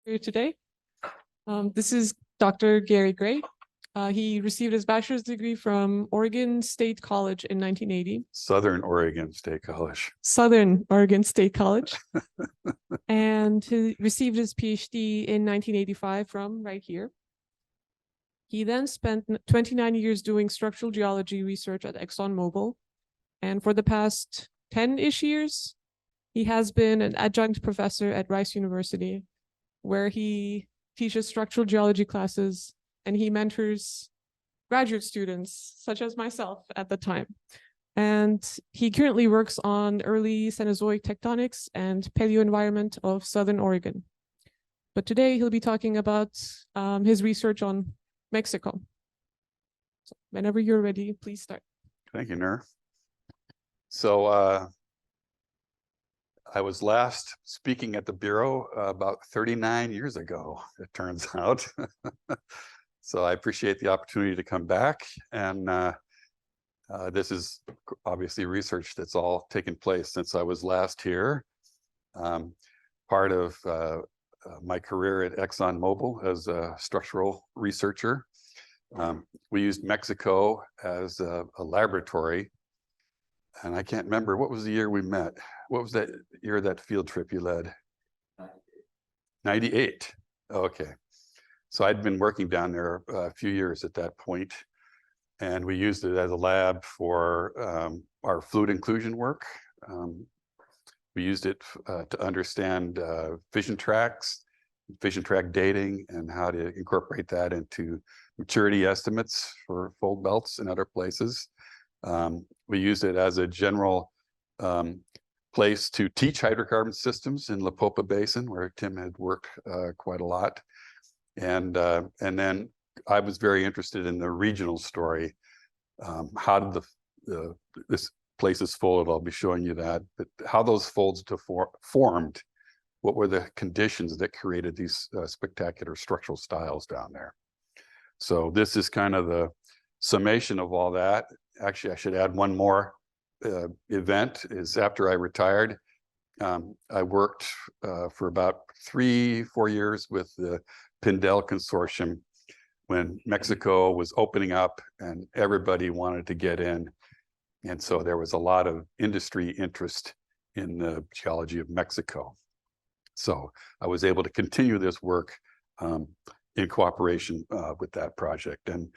here today. This is Dr. Gary Gray. He received his bachelor's degree from Oregon State College in 1980. Southern Oregon State College. Southern Oregon State College. And he received his PhD in 1985 from right here. He then spent 29 years doing structural geology research at ExxonMobil. And for the past 10-ish years, he has been an adjunct professor at Rice University, where he teaches structural geology classes and he mentors graduate students, such as myself at the time. And he currently works on early Cenozoic tectonics and paleoenvironment of Southern Oregon. But today he'll be talking about his research on Mexico. So whenever you're ready, please start. Thank you, Nur. So I was last speaking at the Bureau about 39 years ago, it turns out. So I appreciate the opportunity to come back. And this is obviously research that's all taken place since I was last here. Part of my career at ExxonMobil as a structural researcher. We used Mexico as a laboratory. And I can't remember, what was the year we met? What was that year, that field trip you led? 98. Okay. So I'd been working down there a few years at that point, and we used it as a lab for our fluid inclusion work. We used it to understand fission track dating, and how to incorporate that into maturity estimates for fold belts and other places. We used it as a general place to teach hydrocarbon systems in La Popa Basin, where Tim had worked quite a lot. And then I was very interested in the regional story. How did this place is folded? I'll be showing you that. But how those folds formed, what were the conditions that created these spectacular structural styles down there? So this is kind of the summation of all that. Actually, I should add one more event. Is after I retired, I worked for about 3-4 years with the Pindell Consortium when Mexico was opening up and everybody wanted to get in. And so there was a lot of industry interest in the geology of Mexico. So I was able to continue this work in cooperation with that project. And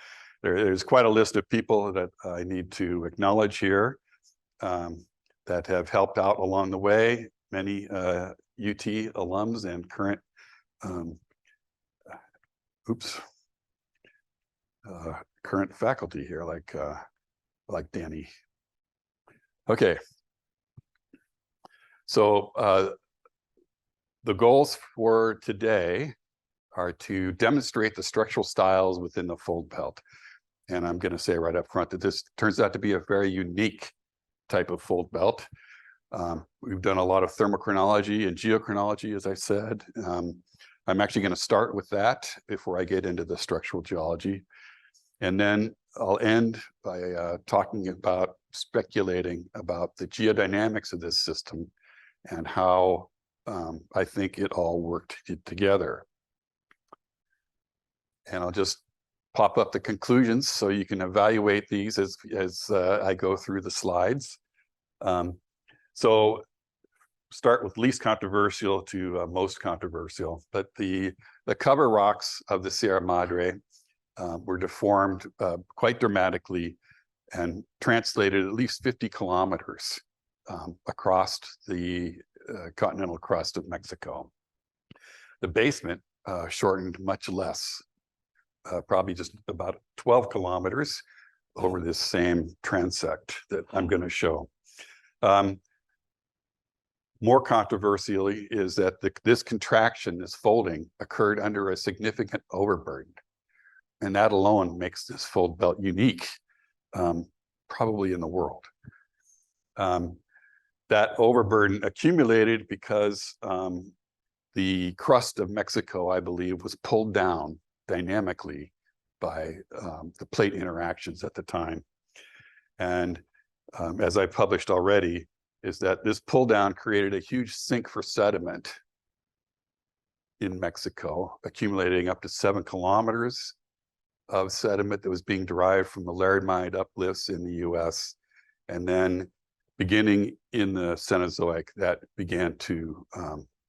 there's quite a list of people that I need to acknowledge here that have helped out along the way. Many UT alums and current, current faculty here, like Danny. Okay. So the goals for today are to demonstrate the structural styles within the fold belt. And I'm going to say right up front that this turns out to be a very unique type of fold belt. We've done a lot of thermochronology and geochronology, as I said. I'm actually going to start with that before I get into the structural geology. And then I'll end by speculating about the geodynamics of this system and how I think it all worked together. And I'll just pop up the conclusions so you can evaluate these as I go through the slides. So start with least controversial to most controversial, but the cover rocks of the Sierra Madre were deformed quite dramatically and translated at least 50 kilometers across the continental crust of Mexico. The basement shortened much less, probably just about 12 kilometers over this same transect that I'm going to show. More controversially is that this contraction, this folding, occurred under a significant overburden. And that alone makes this fold belt unique, probably in the world. That overburden accumulated because the crust of Mexico, I believe, was pulled down dynamically by the plate interactions at the time. And as I published already, is that this pull down created a huge sink for sediment in Mexico, accumulating up to 7 kilometers of sediment that was being derived from the Laramide uplifts in the US. And then beginning in the Cenozoic, that began to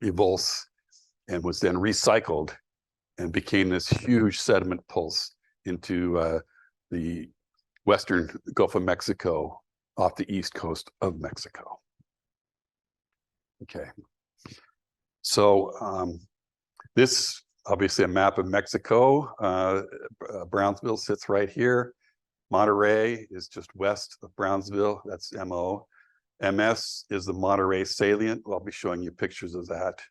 evulse and was then recycled and became this huge sediment pulse into the western Gulf of Mexico off the east coast of Mexico. Okay. So this obviously a map of Mexico. Brownsville sits right here. Monterey is just west of Brownsville. That's MO. MS is the Monterey salient. I'll be showing you pictures of that.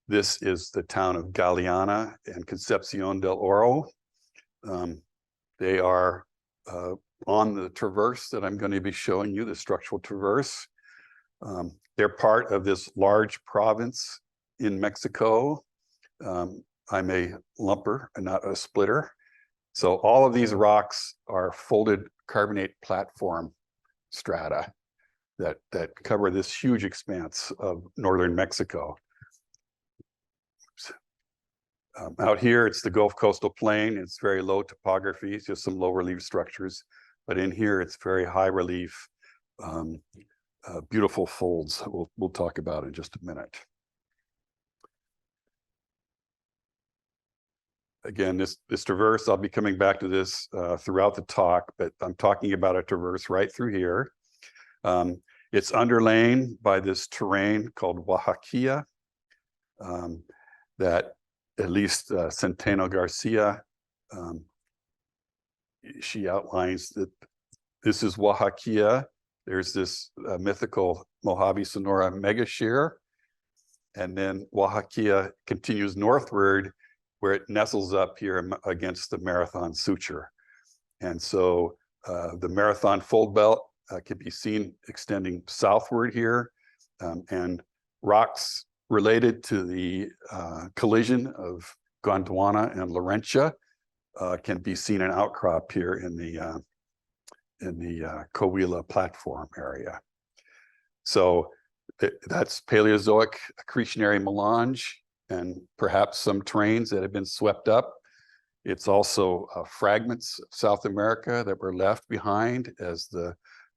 This is the town of Galeana and Concepcion del Oro. They are on the traverse that I'm going to be showing you, the structural traverse. They're part of this large province in Mexico. I'm a lumper and not a splitter. So all of these rocks are folded carbonate platform strata that cover this huge expanse of northern Mexico. Out here, it's the Gulf Coastal Plain. It's very low topography. It's just some low relief structures. But in here, it's very high relief, beautiful folds. We'll talk about in just a minute. Again, this traverse, I'll be coming back to this throughout the talk, but I'm talking about a traverse right through here. It's underlain by this terrain called Oaxaca that at least Centeno Garcia, she outlines that this is Oaxaca. There's this mythical Mojave Sonora mega shear. And then Oaxaca continues northward where it nestles up here against the Marathon suture. And so the Marathon fold belt can be seen extending southward here, and rocks related to the collision of Gondwana and Laurentia can be seen in outcrop here in the Coahuila platform area. So that's Paleozoic accretionary melange and perhaps some terrains that have been swept up. It's also fragments of South America that were left behind as the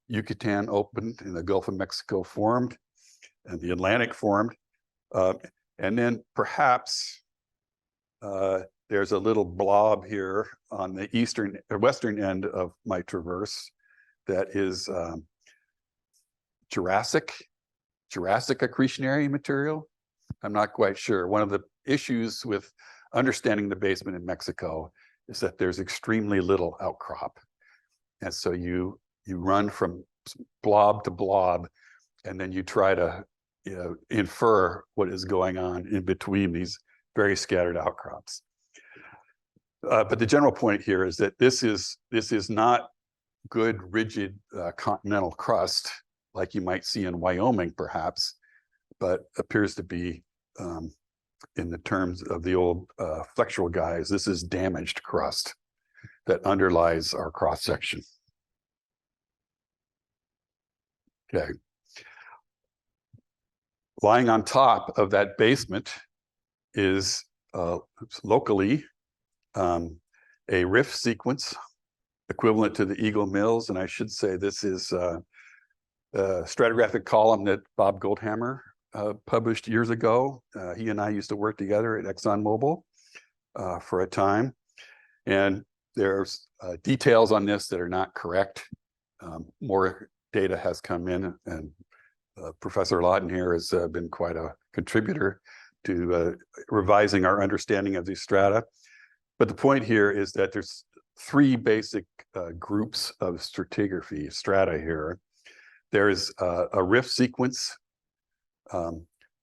Yucatan opened and the Gulf of Mexico formed and the Atlantic formed. And then perhaps there's a little blob here on the eastern or western end of my traverse that is Jurassic accretionary material. I'm not quite sure. One of the issues with understanding the basement in Mexico is that there's extremely little outcrop. And so you run from blob to blob, and then you try to infer what is going on in between these very scattered outcrops. But the general point here is that this is not good, rigid continental crust like you might see in Wyoming, perhaps, but appears to be, in the terms of the old flexural guys, this is damaged crust that underlies our cross section. Okay. Lying on top of that basement is locally a rift sequence equivalent to the Eagle Mills. And I should say this is a stratigraphic column that Bob Goldhammer published years ago. He and I used to work together at ExxonMobil for a time. And there's details on this that are not correct. More data has come in, and Professor Lawton here has been quite a contributor to revising our understanding of these strata. But the point here is that there's three basic groups of stratigraphy, strata here. There's a rift sequence.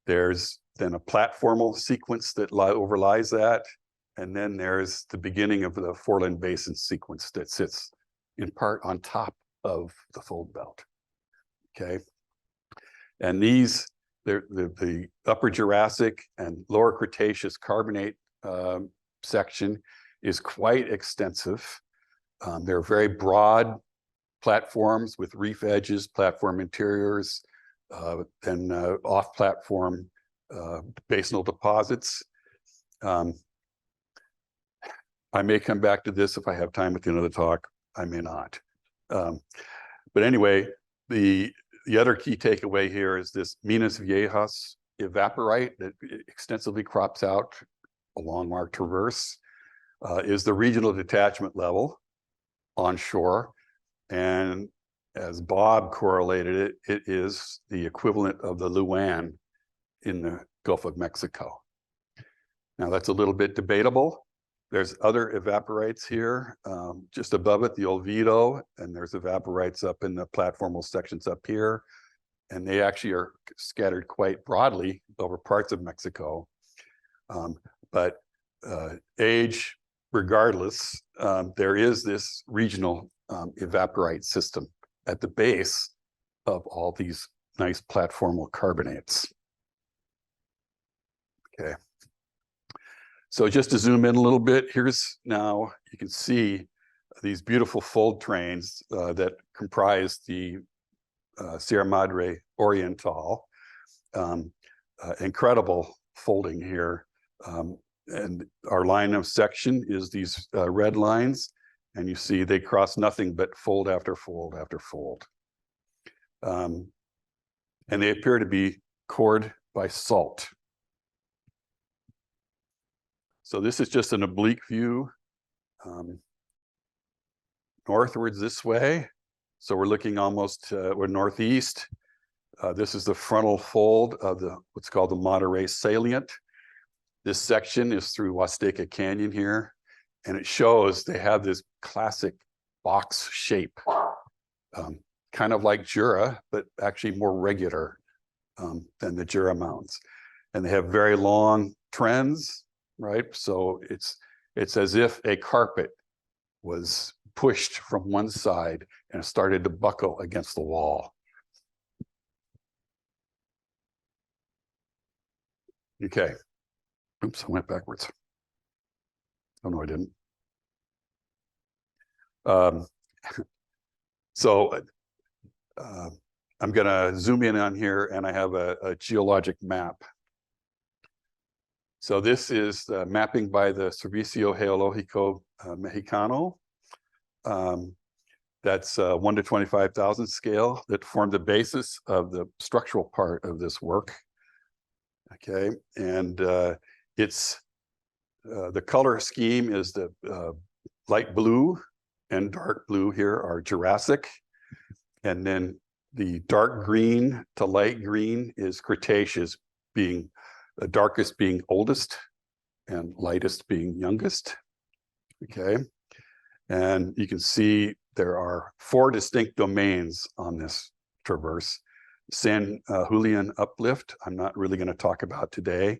There's then a platformal sequence that overlies that. And then there's the beginning of the Foreland Basin sequence that sits in part on top of the fold belt. Okay. And these, the Upper Jurassic and Lower Cretaceous carbonate section is quite extensive. They're very broad platforms with reef edges, platform interiors, and off-platform basinal deposits. I may come back to this if I have time at the end of the talk. I may not. But anyway, the other key takeaway here is this Minas Viejas evaporite that extensively crops out along our traverse is the regional detachment level onshore. And as Bob correlated it, it is the equivalent of the wane in the Gulf of Mexico. Now that's a little bit debatable. There's other evaporites here, just above it, the Olvido, and there's evaporites up in the platformal sections up here. And they actually are scattered quite broadly over parts of Mexico. But age, regardless, there is this regional evaporite system at the base of all these nice platformal carbonates. Okay. So just to zoom in a little bit, here's now, you can see these beautiful fold trains that comprise the Sierra Madre Oriental. Incredible folding here. And our line of section is these red lines, and you see they cross nothing but fold after fold after fold. And they appear to be cored by salt. So this is just an oblique view northwards this way. So we're looking almost, we're northeast. This is the frontal fold of the what's called the Monterey salient. This section is through Huasteca Canyon here, and it shows they have this classic box shape, kind of like Jura, but actually more regular than the Jura mountains. And they have very long trends, right? So it's as if a carpet was pushed from one side and started to buckle against the wall. Okay. Oops, I went backwards. Oh, no, I didn't. I'm going to zoom in on here, and I have a geologic map. So this is mapping by the Servicio Geológico Mexicano. That's 1 to 25,000 scale that formed the basis of the structural part of this work. Okay, and it's the color scheme is the light blue and dark blue here are Jurassic, and then the dark green to light green is Cretaceous, being the darkest being oldest and lightest being youngest. Okay, and you can see there are 4 distinct domains on this traverse. San Julian uplift, I'm not really going to talk about today.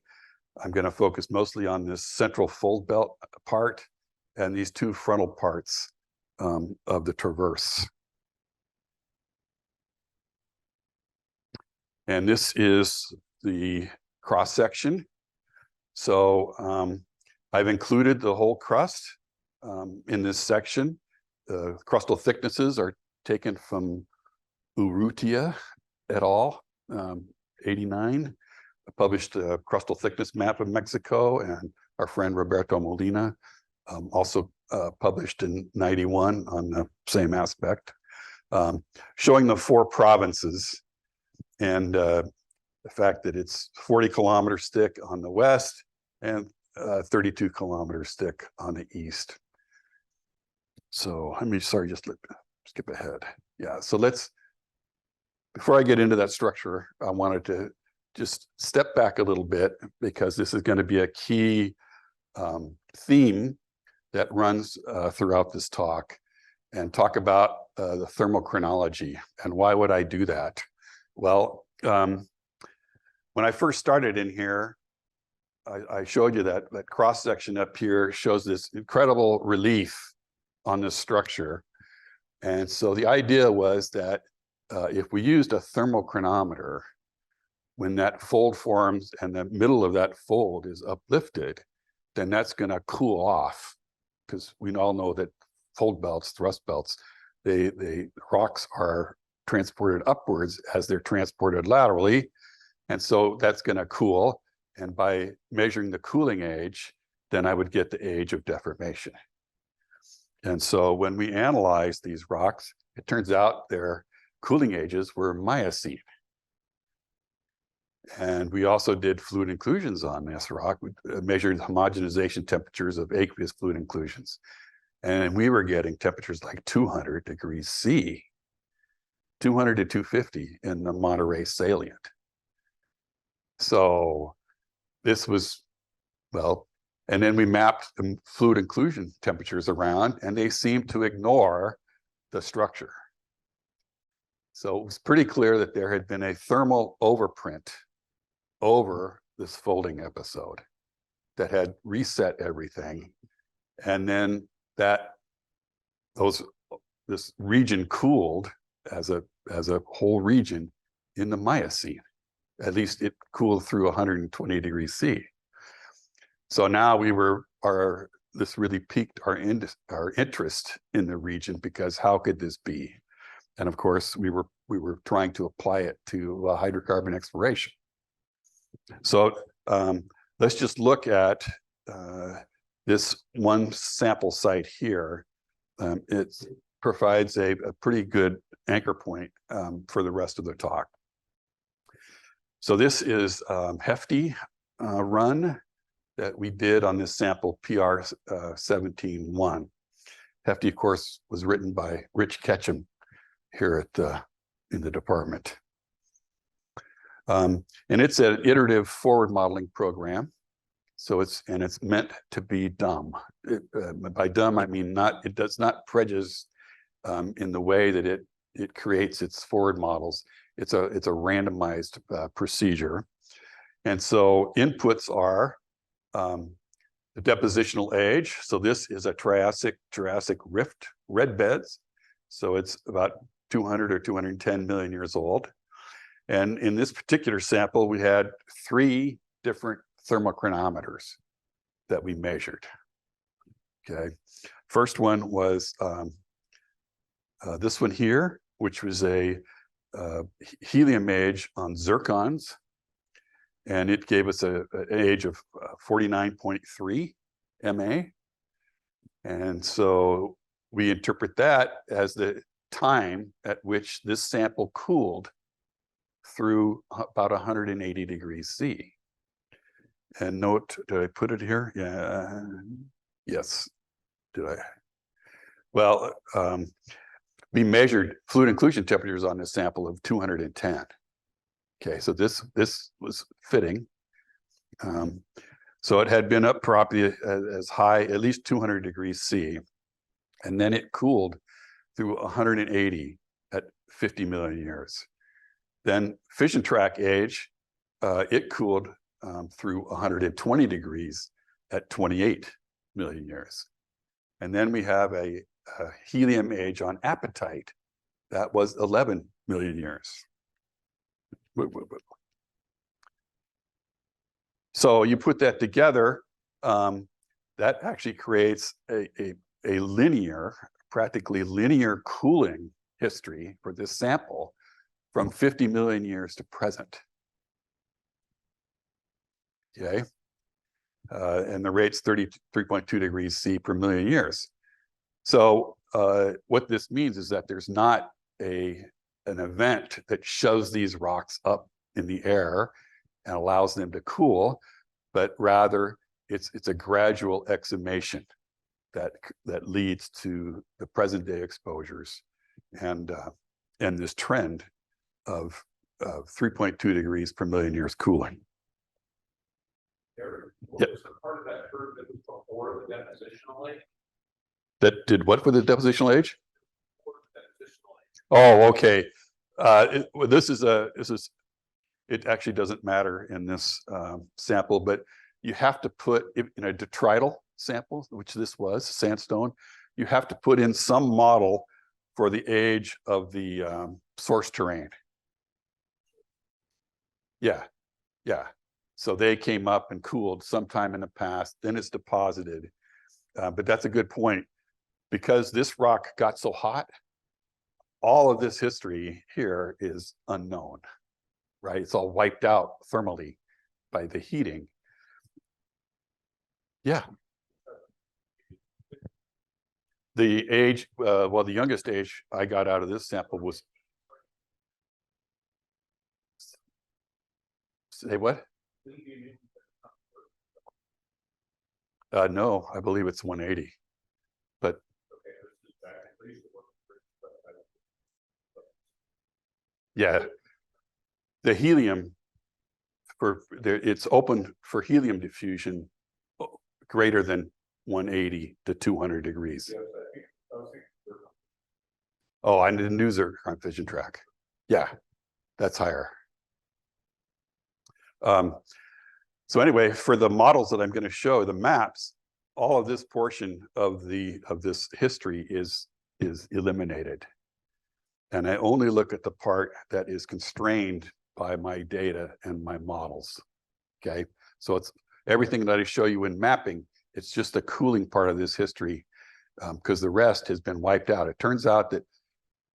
I'm going to focus mostly on this central fold belt part and these 2 frontal parts of the traverse. And this is the cross section. So I've included the whole crust in this section. The crustal thicknesses are taken from Urrutia et al. 89. I published a crustal thickness map of Mexico, and our friend Roberto Molina also published in 91 on the same aspect, showing the 4 provinces and the fact that it's 40 kilometers thick on the west and 32 kilometers thick on the east. So just skip ahead. Yeah, so before I get into that structure, I wanted to just step back a little bit, because this is going to be a key theme that runs throughout this talk, and talk about the thermal chronology. And why would I do that? Well, when I first started in here, I showed you that cross section up here shows this incredible relief on this structure. And so the idea was that if we used a thermal chronometer, when that fold forms and the middle of that fold is uplifted, then that's going to cool off, because we all know that fold belts, thrust belts, the rocks are transported upwards as they're transported laterally. And so that's going to cool. And by measuring the cooling age, then I would get the age of deformation. And so when we analyze these rocks, it turns out their cooling ages were Miocene. And we also did fluid inclusions on this rock. We measured homogenization temperatures of aqueous fluid inclusions. And we were getting temperatures like 200 degrees C, 200 to 250 in the Monterey salient. So this was, well, and then we mapped the fluid inclusion temperatures around, and they seemed to ignore the structure. So it was pretty clear that there had been a thermal overprint over this folding episode that had reset everything. And then this region cooled as a whole region in the Miocene. At least it cooled through 120 degrees C. So now this really piqued our interest in the region, because how could this be? And of course, we were trying to apply it to hydrocarbon exploration. So let's just look at this one sample site here. It provides a pretty good anchor point for the rest of the talk. So this is Hefty run that we did on this sample PR 17-1. Hefty, of course, was written by Rich Ketchum here in the department. And it's an iterative forward modeling program. So it's meant to be dumb. By dumb, I mean it does not prejudice in the way that it creates its forward models. It's a randomized procedure. And so inputs are the depositional age. So this is a Jurassic rift red beds. So it's about 200 or 210 million years old. And in this particular sample, we had 3 different thermochronometers that we measured. Okay. First one was this one here, which was a helium age on zircons. And it gave us an age of 49.3 MA. And so we interpret that as the time at which this sample cooled through about 180 degrees C. And note, did I put it here? Yeah, yes, did I? Well, we measured fluid inclusion temperatures on this sample of 210. Okay, so this was fitting. So it had been up probably as high, at least 200 degrees C. And then it cooled through 180 at 50 million years. Then fission track age, it cooled through 120 degrees at 28 million years. And then we have a helium age on apatite that was 11 million years. So you put that together, that actually creates a linear, practically linear cooling history for this sample from 50 million years to present. Okay. And the rate's 33.2 degrees C per million years. So what this means is that there's not an event that shoves these rocks up in the air and allows them to cool, but rather it's a gradual exhumation that leads to the present day exposures and this trend of 3.2 degrees per million years cooling. Yep. Was the part of that curve that was before the depositional age? That did what for the depositional age? Oh, okay. It actually doesn't matter in this sample, but you have to put in a detrital sample, which this was sandstone. You have to put in some model for the age of the source terrain. Yeah, yeah. So they came up and cooled sometime in the past, then it's deposited. But that's a good point. Because this rock got so hot, all of this history here is unknown, right? It's all wiped out thermally the heating. Yeah. The age, well, the youngest age I got out of this sample was. Say what? No, I believe it's 180. But yeah, the helium it's open for helium diffusion greater than 180 to 200 degrees. Oh, I didn't use their current fission track. Yeah, that's higher. So anyway, for the models that I'm going to show, the maps, all of this portion of this history is eliminated. And I only look at the part that is constrained by my data and my models. Okay, so it's everything that I show you in mapping, it's just the cooling part of this history, because the rest has been wiped out. It turns out that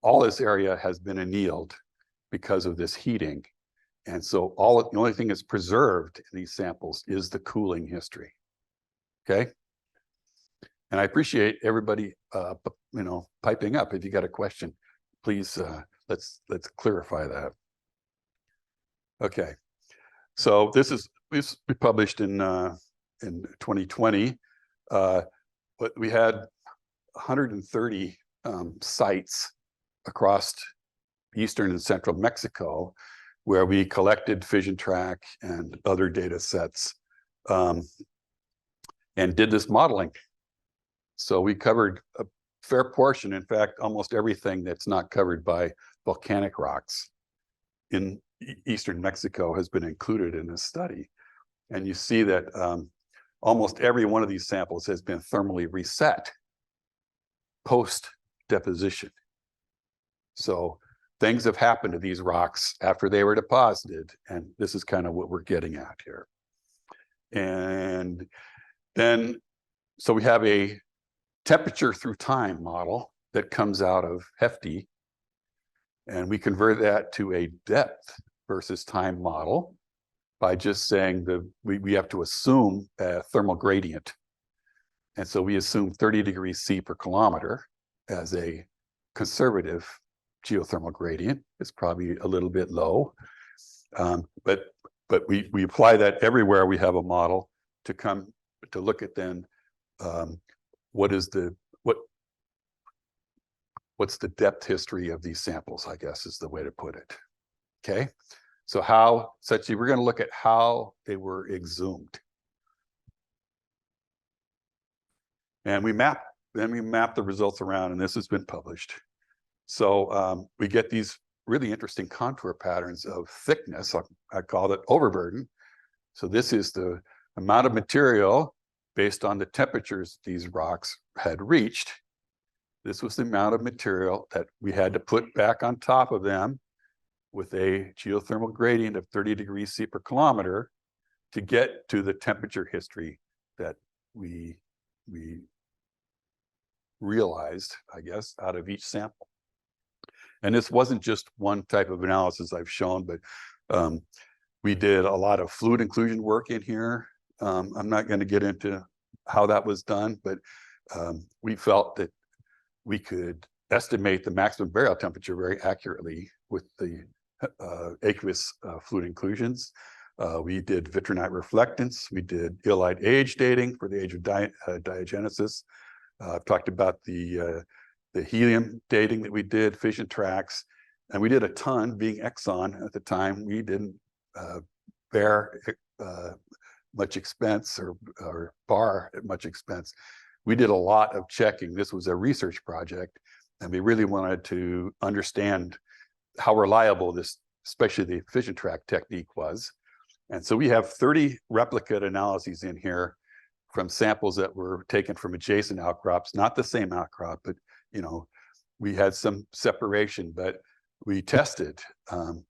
all this area has been annealed because of this heating. And so the only thing that's preserved in these samples is the cooling history. Okay. And I appreciate everybody, piping up. If you got a question, please, let's clarify that. Okay. So this we published in 2020. But we had 130 sites across eastern and central Mexico, where we collected fission track and other data sets, and did this modeling. So we covered a fair portion, in fact, almost everything that's not covered by volcanic rocks in eastern Mexico has been included in this study. And you see that almost every one of these samples has been thermally reset post-deposition. So things have happened to these rocks after they were deposited, and this is kind of what we're getting at here. And then, so we have a temperature through time model that comes out of Hefty, and we convert that to a depth versus time model by just saying we have to assume a thermal gradient. And so we assume 30 degrees C per kilometer as a conservative geothermal gradient. It's probably a little bit low, but we apply that everywhere we have a model to look at then what's the depth history of these samples, I guess is the way to put it. Okay, so we're going to look at how they were exhumed, and we map the results around, and this has been published. So we get these really interesting contour patterns of thickness. I call it overburden. So this is the amount of material based on the temperatures these rocks had reached. This was the amount of material that we had to put back on top of them with a geothermal gradient of 30 degrees C per kilometer to get to the temperature history that we realized, I guess, out of each sample. And this wasn't just one type of analysis I've shown, but we did a lot of fluid inclusion work in here. I'm not going to get into how that was done, but we felt that we could estimate the maximum burial temperature very accurately with the aqueous fluid inclusions. We did vitrinite reflectance. We did illite age dating for the age of diagenesis. I've talked about the helium dating that we did, fission tracks, and we did a ton. Being Exxon at the time, we didn't bear much expense or bar at much expense. We did a lot of checking. This was a research project, and we really wanted to understand how reliable this, especially the fission track technique was. And so we have 30 replicate analyses in here from samples that were taken from adjacent outcrops, not the same outcrop, but we had some separation, but we tested,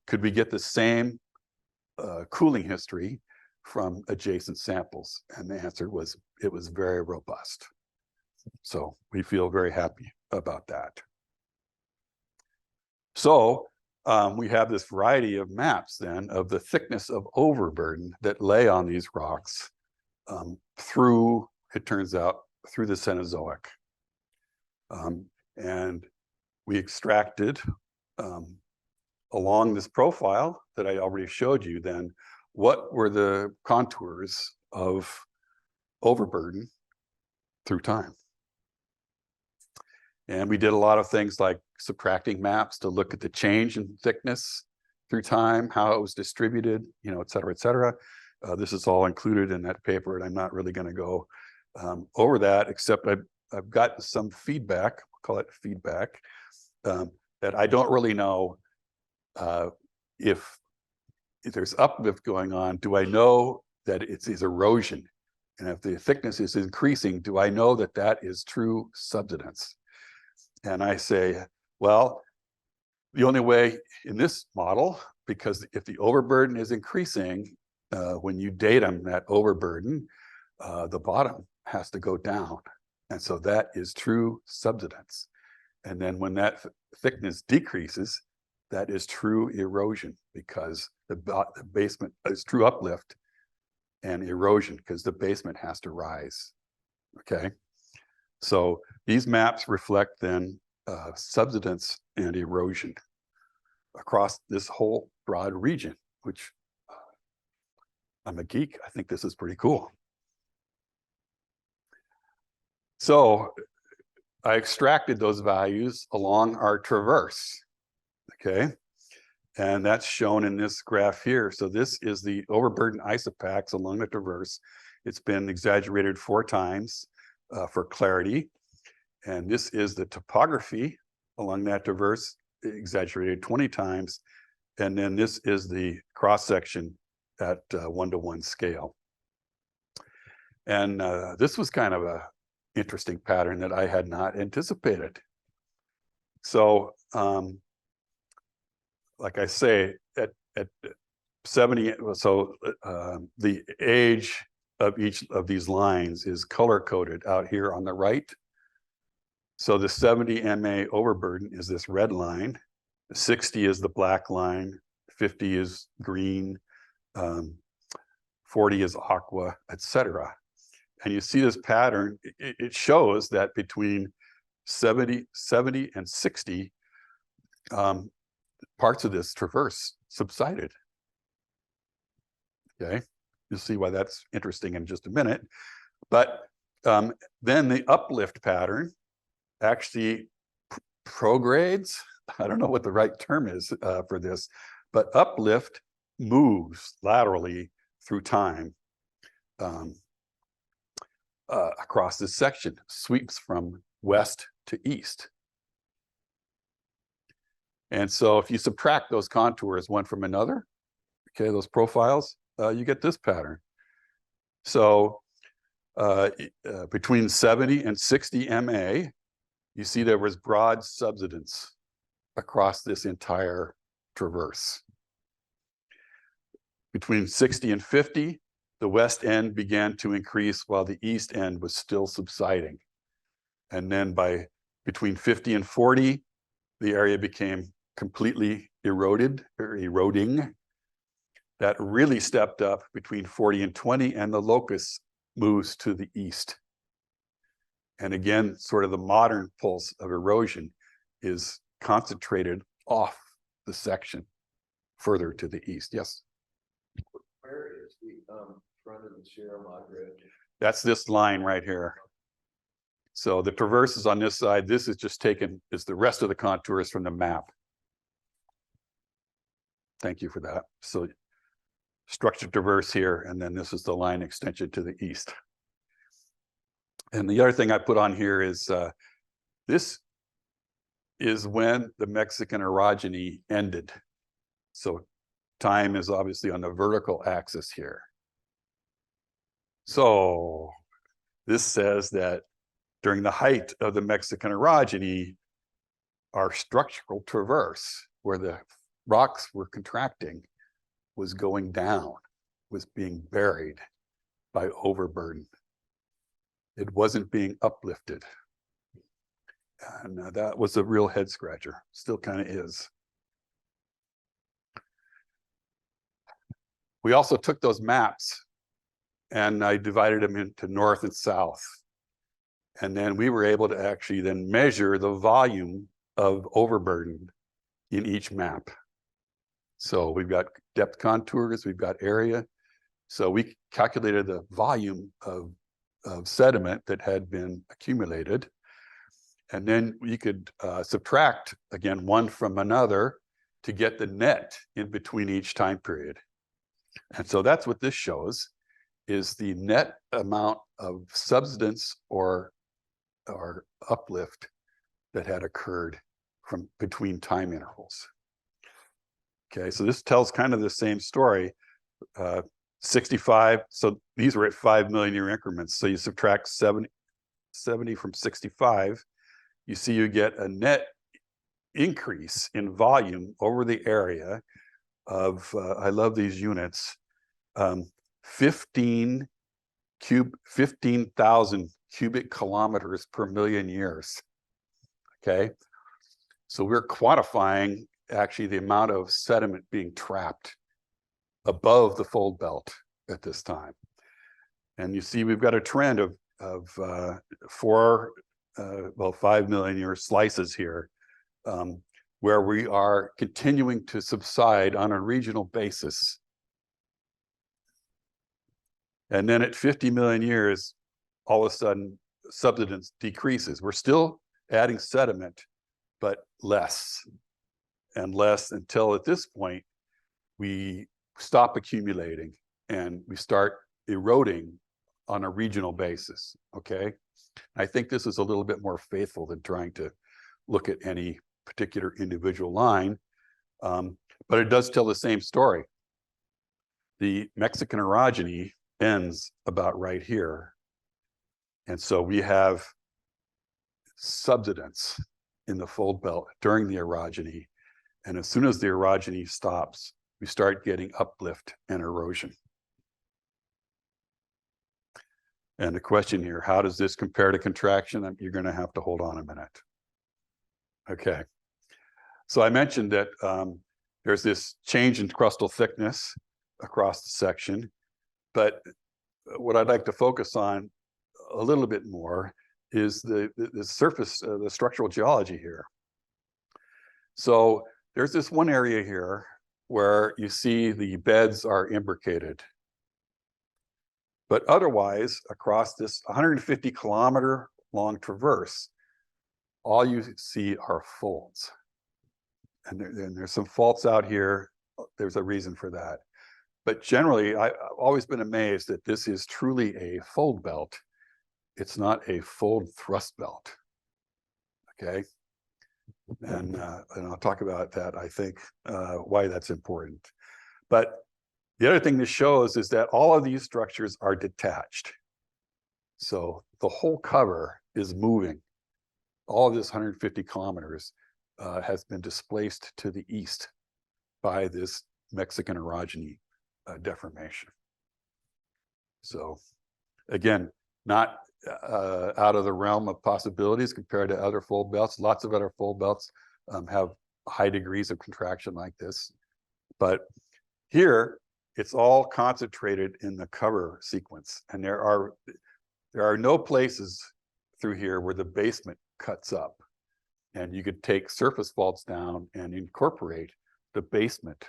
could we get the same cooling history from adjacent samples? And the answer was, it was very robust. So we feel very happy about that. So we have this variety of maps then of the thickness of overburden that lay on these rocks through, it turns out, through the Cenozoic. And we extracted along this profile that I already showed you then, what were the contours of overburden through time. And we did a lot of things like subtracting maps to look at the change in thickness through time, how it was distributed, you know, et cetera, et cetera. This is all included in that paper, and I'm not really going to go over that, except I've gotten some feedback, we'll call it feedback, that I don't really know if there's uplift going on. Do I know that it's erosion? And if the thickness is increasing, do I know that that is true subsidence? And I say, well, the only way in this model, because if the overburden is increasing, when you datum that overburden, the bottom has to go down. And so that is true subsidence. And then when that thickness decreases, that is true erosion, because the basement is true uplift and erosion, because the basement has to rise. Okay. So these maps reflect then subsidence and erosion across this whole broad region, which I'm a geek. I think this is pretty cool. So I extracted those values along our traverse, okay? And that's shown in this graph here. So this is the overburden isopachs along the traverse. It's been exaggerated 4 times for clarity. And this is the topography along that traverse, exaggerated 20 times. And then this is the cross-section at 1-to-1 scale. And this was kind of a interesting pattern that I had not anticipated. So, like I say, at 70, so the age of each of these lines is color-coded out here on the right. So the 70 MA overburden is this red line, 60 is the black line, 50 is green, 40 is aqua, etc. And you see this pattern, it shows that between 70 and 60, parts of this traverse subsided. Okay, you'll see why that's interesting in just a minute. But then the uplift pattern actually progrades. I don't know what the right term is for this, but uplift moves laterally through time across this section, sweeps from west to east. And so if you subtract those contours one from another, okay, those profiles, you get this pattern. So between 70 and 60 MA, you see there was broad subsidence across this entire traverse. Between 60 and 50, the west end began to increase while the east end was still subsiding. And then between 50 and 40, the area became completely eroded or eroding. That really stepped up between 40 and 20, and the locus moves to the east. And again, sort of the modern pulse of erosion is concentrated off the section further to the east. Yes? Where is the front of the Sierra Madre? That's this line right here. So the traverse is on this side. This is just taken, is the rest of the contours from the map. Thank you for that. So structured traverse here, and then this is the line extension to the east. And the other thing I put on here is this is when the Mexican orogeny ended. So time is obviously on the vertical axis here. So this says that during the height of the Mexican orogeny, our structural traverse, where the rocks were contracting, was going down, was being buried by overburden. It wasn't being uplifted. And that was a real head scratcher, still kind of is. We also took those maps and I divided them into north and south. And then we were able to actually then measure the volume of overburden in each map. So we've got depth contours, we've got area. So we calculated the volume of sediment that had been accumulated. And then you could subtract, again, one from another to get the net in between each time period. And so that's what this shows, is the net amount of subsidence or uplift that had occurred from between time intervals. Okay, so this tells kind of the same story. 65, so these were at 5 million year increments. So you subtract 70 from 65, you see you get a net increase in volume over the area of, I love these units, 15,000 cubic kilometers per million years. Okay, so we're quantifying actually the amount of sediment being trapped above the fold belt at this time. And you see we've got a trend of 5 million year slices here, where we are continuing to subside on a regional basis. And then at 50 million years, all of a sudden, subsidence decreases. We're still adding sediment, but less and less, until at this point, we stop accumulating and we start eroding on a regional basis, okay? I think this is a little bit more faithful than trying to look at any particular individual line, but it does tell the same story. The Mexican orogeny ends about right here. And so we have subsidence in the fold belt during the orogeny. And as soon as the orogeny stops, we start getting uplift and erosion. And the question here, how does this compare to contraction? You're going to have to hold on a minute. Okay. So I mentioned that there's this change in crustal thickness across the section, but what I'd like to focus on a little bit more is the surface, the structural geology here. So there's this one area here where you see the beds are imbricated. But otherwise, across this 150 kilometer long traverse, all you see are folds. And there's some faults out here. There's a reason for that. But generally, I've always been amazed that this is truly a fold belt. It's not a fold thrust belt. Okay. And I'll talk about that, I think, why that's important. But the other thing this shows is that all of these structures are detached. So the whole cover is moving. All of this 150 kilometers has been displaced to the east by this Mexican orogeny deformation. So again, not out of the realm of possibilities compared to other fold belts. Lots of other fold belts have high degrees of contraction like this. But here, it's all concentrated in the cover sequence. And there are no places through here where the basement cuts up. And you could take surface faults down and incorporate the basement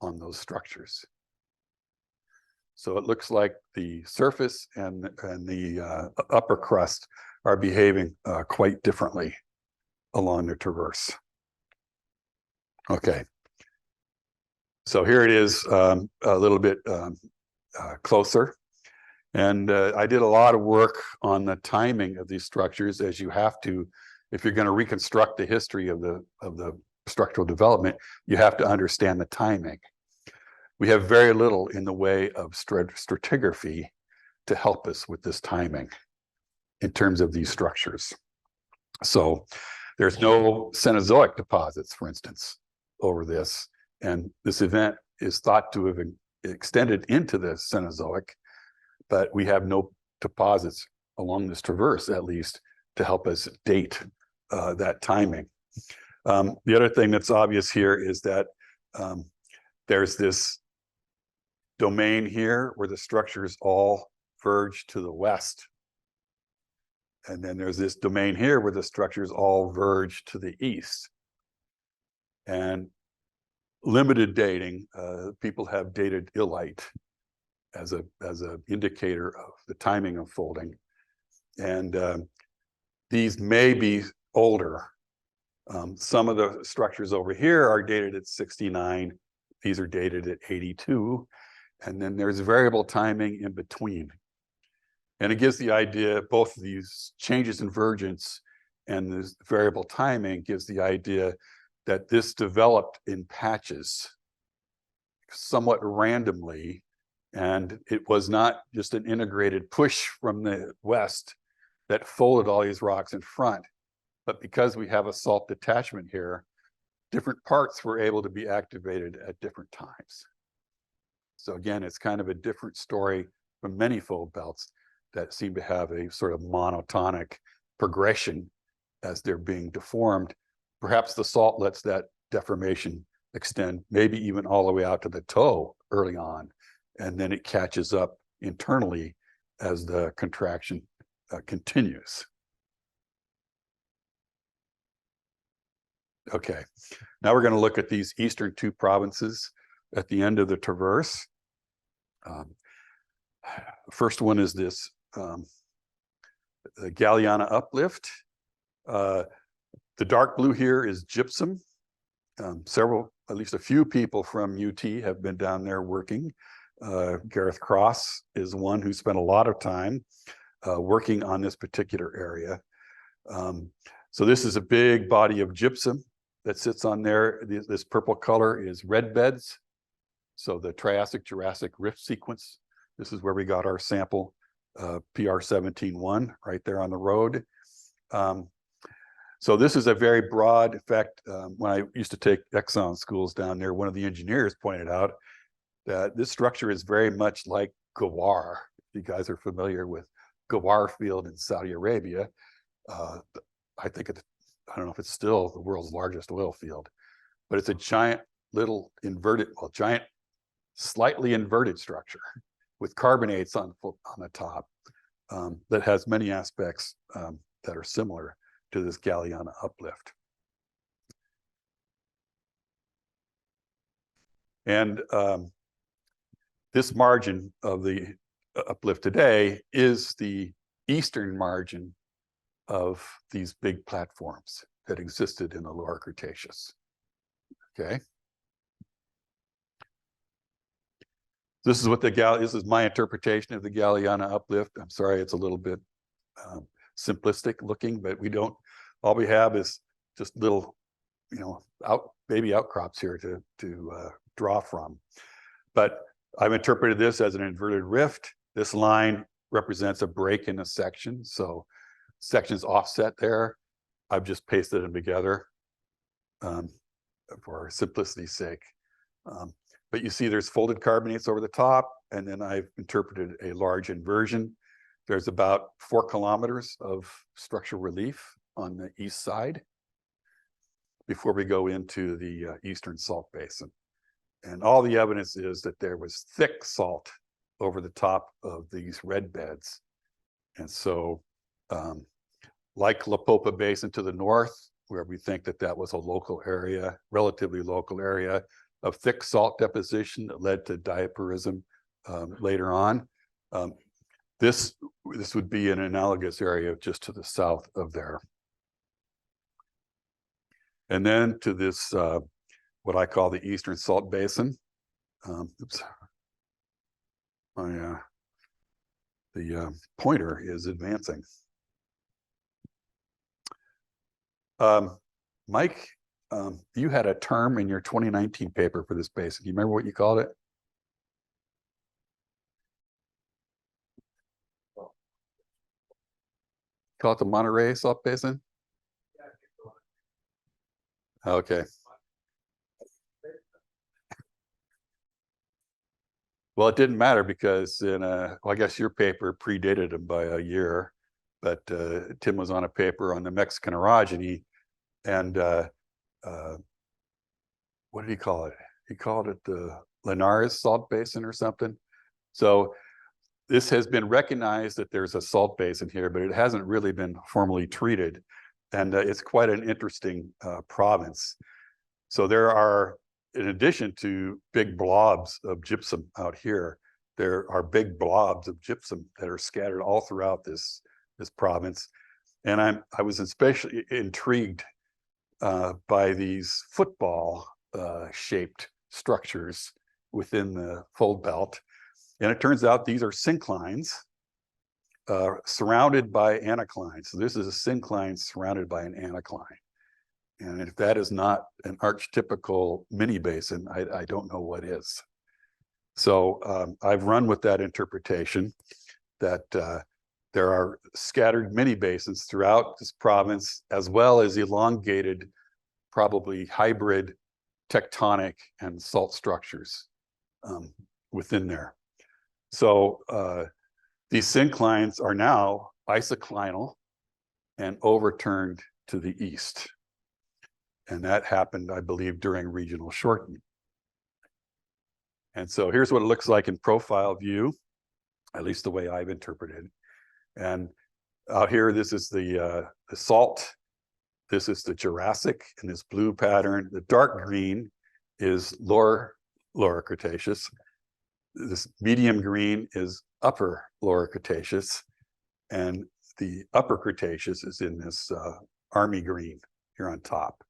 on those structures. So it looks like the surface and the upper crust are behaving quite differently along the traverse. Okay. So here it is a little bit closer. And I did a lot of work on the timing of these structures, as you have to, if you're going to reconstruct the history of the structural development, you have to understand the timing. We have very little in the way of stratigraphy to help us with this timing in terms of these structures. So there's no Cenozoic deposits, for instance, over this. And this event is thought to have extended into the Cenozoic, but we have no deposits along this traverse, at least, to help us date that timing. The other thing that's obvious here is that there's this domain here where the structures all verge to the west. And then there's this domain here where the structures all verge to the east. And limited dating, people have dated illite as a indicator of the timing of folding. And these may be older. Some of the structures over here are dated at 69. These are dated at 82. And then there's variable timing in between. And it gives the idea, both of these changes in vergence and this variable timing gives the idea that this developed in patches somewhat randomly. And it was not just an integrated push from the west that folded all these rocks in front. But because we have a salt detachment here, different parts were able to be activated at different times. So again, it's kind of a different story from many fold belts that seem to have a sort of monotonic progression as they're being deformed. Perhaps the salt lets that deformation extend, maybe even all the way out to the toe early on, and then it catches up internally as the contraction continues. Okay, now we're going to look at these eastern two provinces at the end of the traverse. First one is this the Galiana uplift. The dark blue here is gypsum. At least a few people from UT have been down there working. Gareth Cross is one who spent a lot of time working on this particular area. So this is a big body of gypsum that sits on there. This purple color is red beds. So the Triassic-Jurassic rift sequence. This is where we got our sample, PR 17-1, right there on the road. So this is a very broad effect. When I used to take Exxon schools down there, one of the engineers pointed out that this structure is very much like Gawar. If you guys are familiar with Gawar Field in Saudi Arabia, I think I don't know if it's still the world's largest oil field, but it's a giant little inverted, well, giant, slightly inverted structure with carbonates on the top that has many aspects that are similar to this Galiana uplift. And this margin of the uplift today is the eastern margin of these big platforms that existed in the lower Cretaceous. Okay. This is what this is my interpretation of the Galiana uplift. I'm sorry, it's a little bit simplistic looking, but all we have is just little, baby outcrops here to draw from. But I've interpreted this as an inverted rift. This line represents a break in a section. So sections offset there. I've just pasted them together for simplicity's sake. But you see there's folded carbonates over the top, and then I've interpreted a large inversion. There's about 4 kilometers of structural relief on the east side before we go into the eastern salt basin. And all the evidence is that there was thick salt over the top of these red beds. And so like La Popa Basin to the north, where we think that was a local area, relatively local area of thick salt deposition that led to diaporism later on. This would be an analogous area just to the south of there. And then to this, what I call the Eastern Salt Basin. Oops. The pointer is advancing. Mike, you had a term in your 2019 paper for this basin. Do you remember what you called it? Call it the Monterey Salt Basin? Okay. Well, it didn't matter because well, I guess your paper predated him by a year, but Tim was on a paper on the Mexican Orogeny, and what did he call it? He called it the Linares salt basin or something. So this has been recognized that there's a salt basin here, but it hasn't really been formally treated. And it's quite an interesting province. So there are, in addition to big blobs of gypsum out here, there are big blobs of gypsum that are scattered all throughout this province. And I was especially intrigued by these football shaped structures within the fold belt. And it turns out these are synclines surrounded by anticlines. So this is a syncline surrounded by an anticline. And if that is not an archetypical mini basin, I don't know what is. So I've run with that interpretation that there are scattered mini basins throughout this province, as well as elongated, probably hybrid tectonic and salt structures within there. So these synclines are now isoclinal and overturned to the east. And that happened, I believe, during regional shortening. And so here's what it looks like in profile view, at least the way I've interpreted. And out here, this is the salt. This is the Jurassic in this blue pattern. The dark green is lower Cretaceous. This medium green is upper lower Cretaceous. And the upper Cretaceous is in this army green here on top.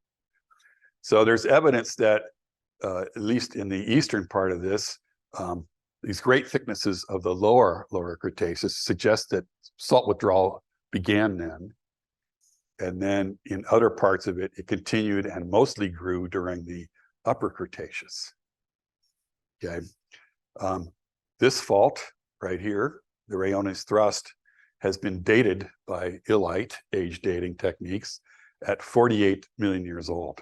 So there's evidence that, at least in the eastern part of this, these great thicknesses of the lower Cretaceous suggest that salt withdrawal began then. And then in other parts of it, it continued and mostly grew during the upper Cretaceous. Okay. This fault right here, the Rayones thrust, has been dated by illite age dating techniques at 48 million years old.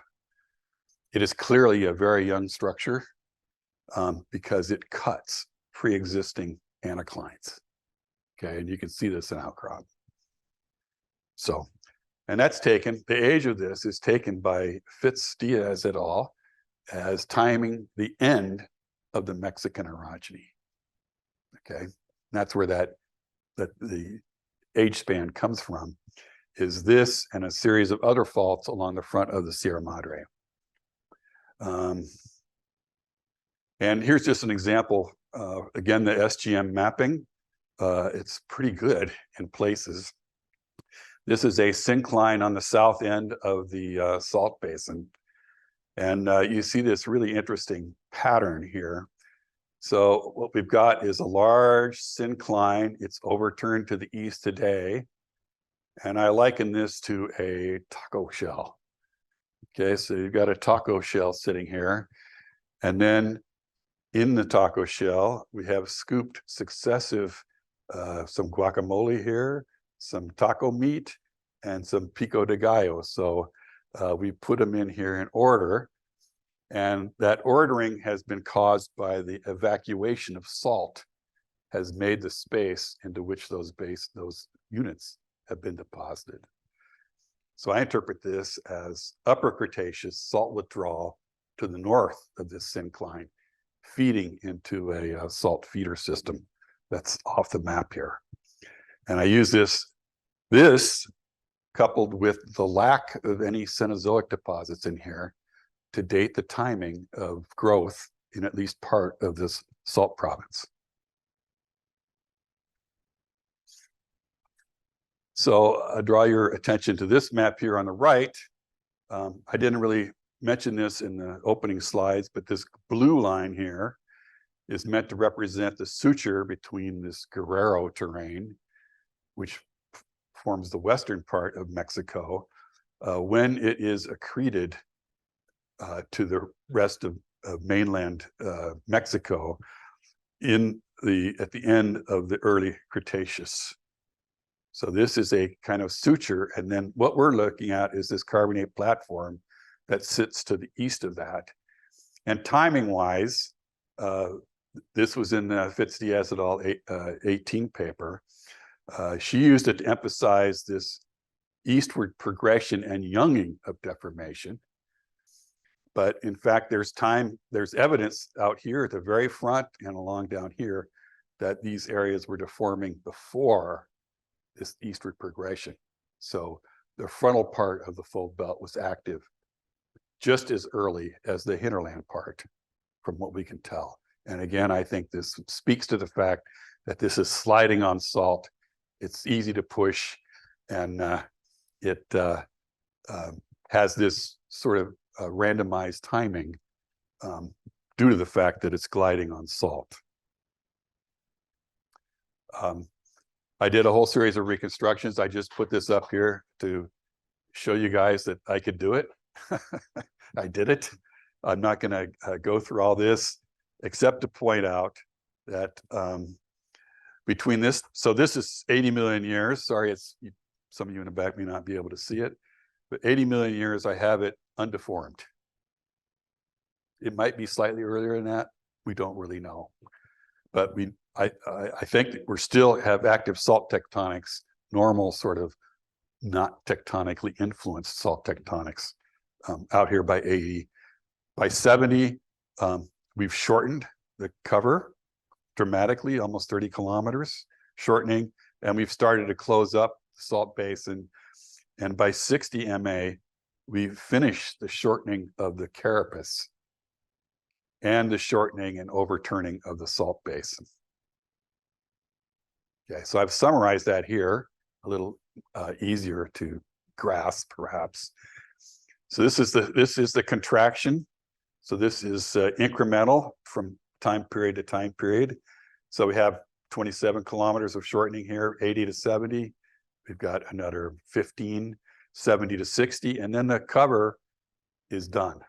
It is clearly a very young structure because it cuts pre-existing anticlines. Okay, and you can see this in outcrop. So, and that's taken, the age of this is taken by Fitz-Diaz et al. As timing the end of the Mexican orogeny. Okay, and that's where the age span comes from, is this and a series of other faults along the front of the Sierra Madre. And here's just an example. Again, the SGM mapping, it's pretty good in places. This is a syncline on the south end of the salt basin. And you see this really interesting pattern here. So what we've got is a large syncline. It's overturned to the east today. And I liken this to a taco shell. Okay, so you've got a taco shell sitting here. And then in the taco shell, we have scooped successive, some guacamole here, some taco meat, and some pico de gallo. So we put them in here in order. And that ordering has been caused by the evacuation of salt has made the space into which those units have been deposited. So I interpret this as upper Cretaceous salt withdrawal to the north of this syncline, feeding into a salt feeder system that's off the map here. And I use this coupled with the lack of any Cenozoic deposits in here to date the timing of growth in at least part of this salt province. So I draw your attention to this map here on the right. I didn't really mention this in the opening slides, but this blue line here is meant to represent the suture between this Guerrero Terrane, which forms the western part of Mexico, when it is accreted to the rest of mainland Mexico at the end of the early Cretaceous. So this is a kind of suture, and then what we're looking at is this carbonate platform that sits to the east of that. And timing-wise, this was in the Fitz-Diaz et al. 18 paper. She used it to emphasize this eastward progression and younging of deformation. But in fact, there's evidence out here at the very front and along down here that these areas were deforming before this eastward progression. So the frontal part of the fold belt was active just as early as the hinterland part, from what we can tell. And again, I think this speaks to the fact that this is sliding on salt. It's easy to push, and it has this sort of randomized timing due to the fact that it's gliding on salt. I did a whole series of reconstructions. I just put this up here to show you guys that I could do it. I did it. I'm not going to go through all this, except to point out that between this, so this is 80 million years. Sorry, some of you in the back may not be able to see it, but 80 million years, I have it undeformed. It might be slightly earlier than that. We don't really know. But I think that we still have active salt tectonics, normal sort of not tectonically influenced salt tectonics out here by 80. By 70, we've shortened the cover dramatically, almost 30 kilometers, shortening, and we've started to close up the salt basin. And by 60 MA, we've finished the shortening of the carapace and the shortening and overturning of the salt basin. Okay, so I've summarized that here, a little easier to grasp, perhaps. So this is the contraction. So this is incremental from time period to time period. So we have 27 kilometers of shortening here, 80 to 70. We've got another 15, 70 to 60, and then the cover is done.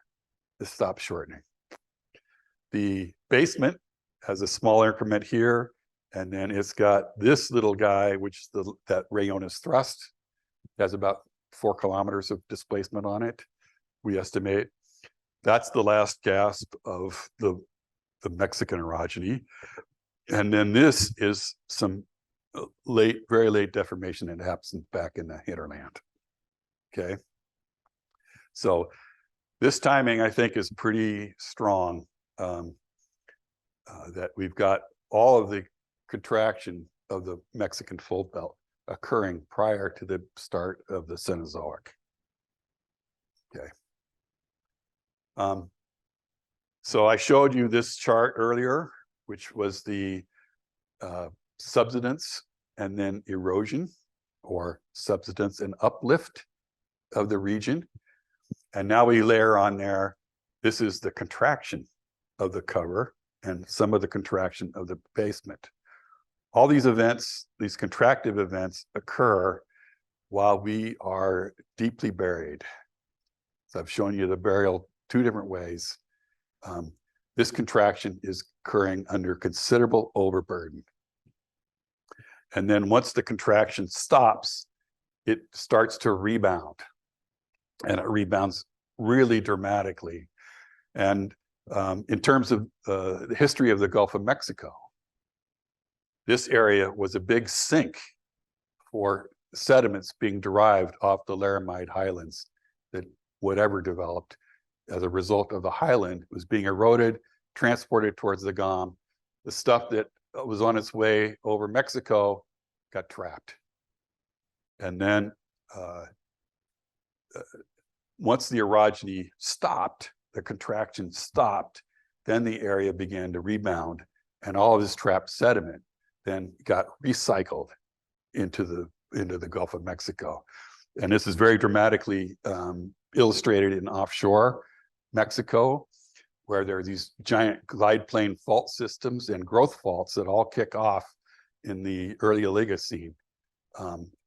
It stops shortening. The basement has a small increment here, and then it's got this little guy, which is that Rayonus thrust. It has about 4 kilometers of displacement on it, we estimate. That's the last gasp of the Mexican orogeny. And then this is some very late deformation that happens back in the hinterland. Okay. So this timing, I think, is pretty strong, that we've got all of the contraction of the Mexican fold belt occurring prior to the start of the Cenozoic. Okay. So I showed you this chart earlier, which was the subsidence and then erosion, or subsidence and uplift of the region. And now we layer on there, this is the contraction of the cover and some of the contraction of the basement. All these events, these contractive events, occur while we are deeply buried. So I've shown you the burial 2 different ways. This contraction is occurring under considerable overburden. And then once the contraction stops, it starts to rebound. And it rebounds really dramatically. And in terms of the history of the Gulf of Mexico, this area was a big sink for sediments being derived off the Laramide highlands that whatever developed as a result of the highland was being eroded, transported towards the GOM. The stuff that was on its way over Mexico got trapped. And then once the orogeny stopped, the contraction stopped, then the area began to rebound, and all of this trapped sediment then got recycled into the Gulf of Mexico. And this is very dramatically illustrated in offshore Mexico, where there are these giant glide plane fault systems and growth faults that all kick off in the early Oligocene.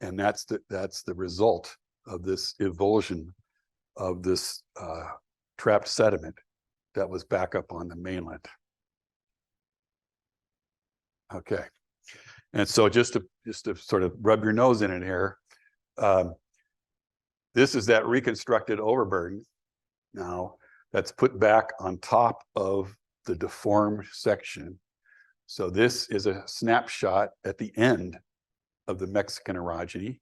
And that's the result of this evulsion of this trapped sediment that was back up on the mainland. Okay. And so just to sort of rub your nose in it here, this is that reconstructed overburden now that's put back on top of the deformed section. So this is a snapshot at the end of the Mexican orogeny,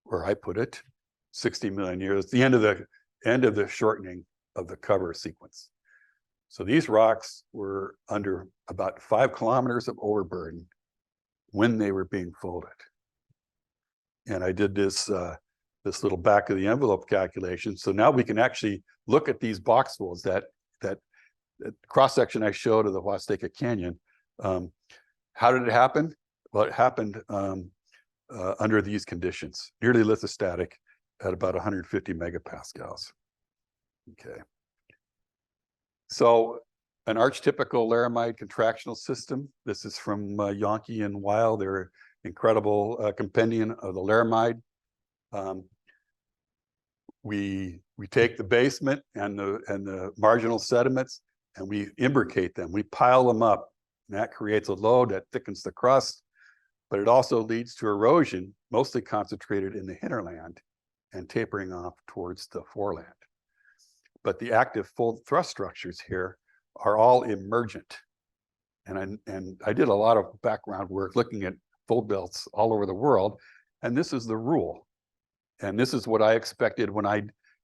where I put it, 60 million years, the end of the shortening of the cover sequence. So these rocks were under about 5 kilometers of overburden when they were being folded. And I did this this little back of the envelope calculation. So now we can actually look at these box folds, that cross section I showed of the Huasteca Canyon. How did it happen? Well, it happened under these conditions, nearly lithostatic at about 150 megapascals. Okay. So an archetypical Laramide contractional system. This is from Yonke and Weil, their incredible compendium of the Laramide. We take the basement and the marginal sediments and we imbricate them. We pile them up, and that creates a load that thickens the crust, but it also leads to erosion, mostly concentrated in the hinterland and tapering off towards the foreland. But the active fold thrust structures here are all emergent. And I did a lot of background work looking at fold belts all over the world, and this is the rule. And this is what I expected when I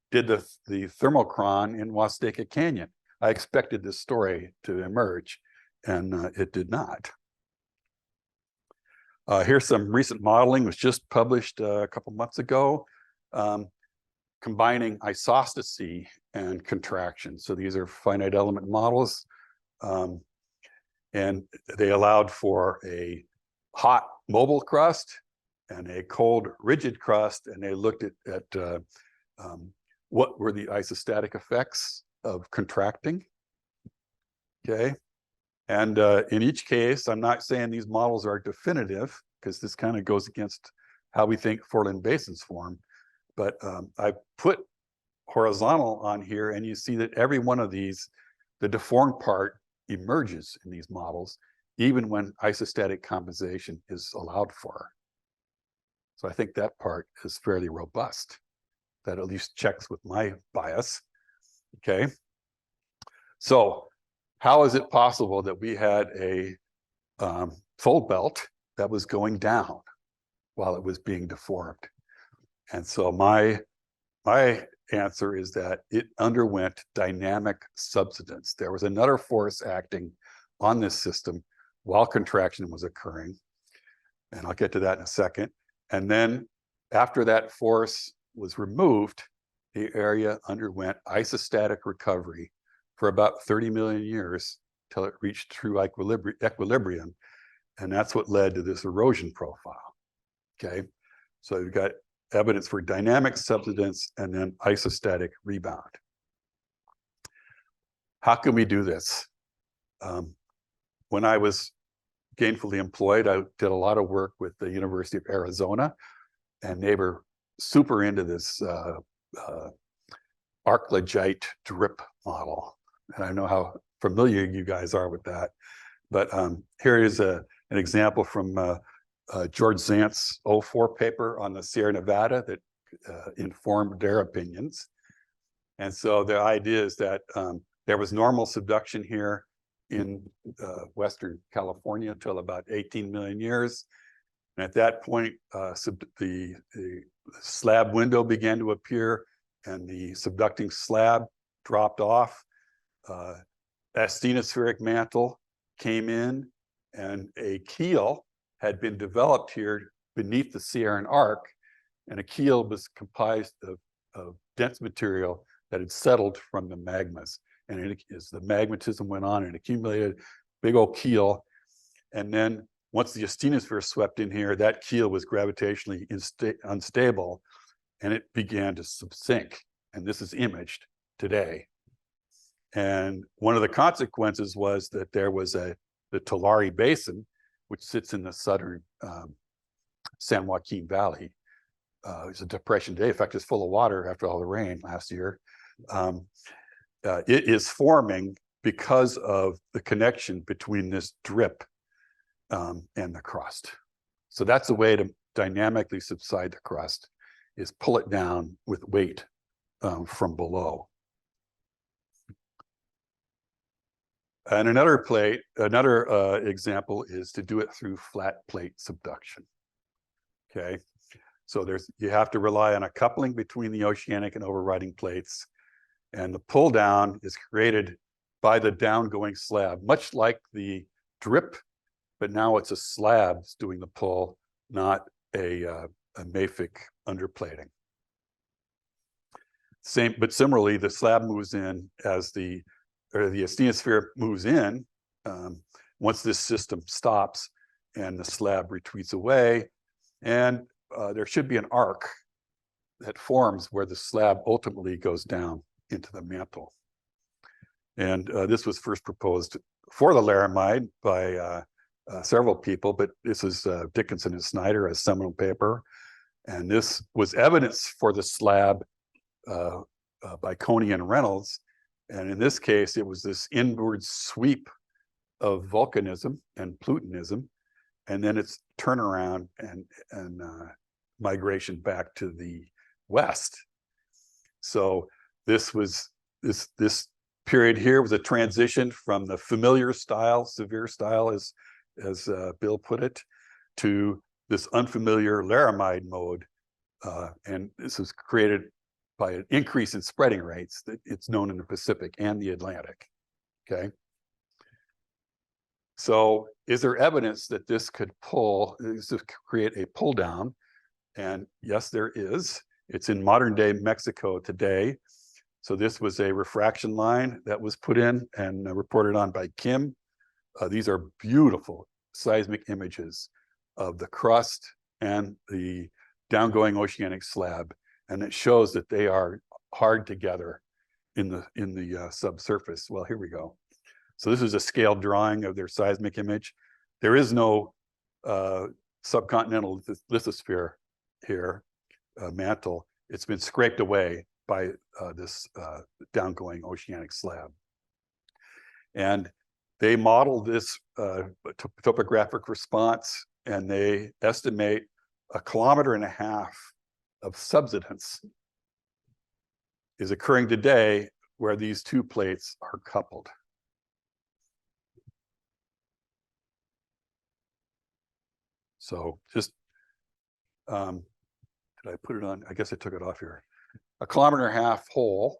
did the thermochron in Huasteca Canyon. I expected this story to emerge, and it did not. Here's some recent modeling, was just published a couple months ago, combining isostacy and contraction. So these are finite element models, and they allowed for a hot mobile crust and a cold rigid crust, and they looked at what were the isostatic effects of contracting. Okay, and in each case, I'm not saying these models are definitive, because this kind of goes against how we think foreland basins form, but I put horizontal on here, and you see that every one of these, the deformed part emerges in these models, even when isostatic compensation is allowed for. So I think that part is fairly robust. That at least checks with my bias. Okay. So how is it possible that we had a fold belt that was going down while it was being deformed? And so my answer is that it underwent dynamic subsidence. There was another force acting on this system while contraction was occurring. And I'll get to that in a second. And then after that force was removed, the area underwent isostatic recovery for about 30 million years till it reached true equilibrium. And that's what led to this erosion profile. Okay, so you've got evidence for dynamic subsidence and then isostatic rebound. How can we do this? When I was gainfully employed, I did a lot of work with the University of Arizona, and they were super into this arclogite drip model. And I know how familiar you guys are with that. But here is an example from George Zant's 04 paper on the Sierra Nevada that informed their opinions. And so the idea is that there was normal subduction here in Western California until about 18 million years. And at that point, the slab window began to appear and the subducting slab dropped off. Astenospheric mantle came in, and a keel had been developed here beneath the Sierran arc, and a keel was comprised of dense material that had settled from the magmas. And as the magmatism went on and accumulated, big old keel. And then once the asthenosphere swept in here, that keel was gravitationally unstable, and it began to subsink. And this is imaged today. And one of the consequences was that there was the Tulare Basin, which sits in the southern San Joaquin Valley. It's a depression today. In fact, it's full of water after all the rain last year. It is forming because of the connection between this drip and the crust. So that's a way to dynamically subside the crust, is pull it down with weight from below. And another example is to do it through flat plate subduction. Okay, so you have to rely on a coupling between the oceanic and overriding plates. And the pull down is created by the downgoing slab, much like the drip, but now it's a slab that's doing the pull, not a mafic underplating. Same, but similarly, the slab moves in as the asthenosphere moves in. Once this system stops and the slab retreats away, and there should be an arc that forms where the slab ultimately goes down into the mantle. And this was first proposed for the Laramide by several people, but this is Dickinson and Snyder, a seminal paper. And this was evidence for the slab by Coney and Reynolds. And in this case, it was this inward sweep of volcanism and plutonism, and then its turnaround and migration back to the west. So this was this period here was a transition from the familiar style, severe style, as Bill put it, to this unfamiliar Laramide mode, and this was created by an increase in spreading rates that it's known in the Pacific and the Atlantic. Okay. So is there evidence that this could create a pull down? And yes, there is. It's in modern day Mexico today. So this was a refraction line that was put in and reported on by Kim. These are beautiful seismic images of the crust and the downgoing oceanic slab. And it shows that they are hard together in the subsurface. Well, here we go. So this is a scaled drawing of their seismic image. There is no subcontinental lithosphere here, mantle. It's been scraped away by this downgoing oceanic slab. And they modeled this topographic response, and they estimate 1.5 kilometers of subsidence is occurring today where these two plates are coupled. So just, did I put it on? I guess I took it off here. 1.5 kilometers hole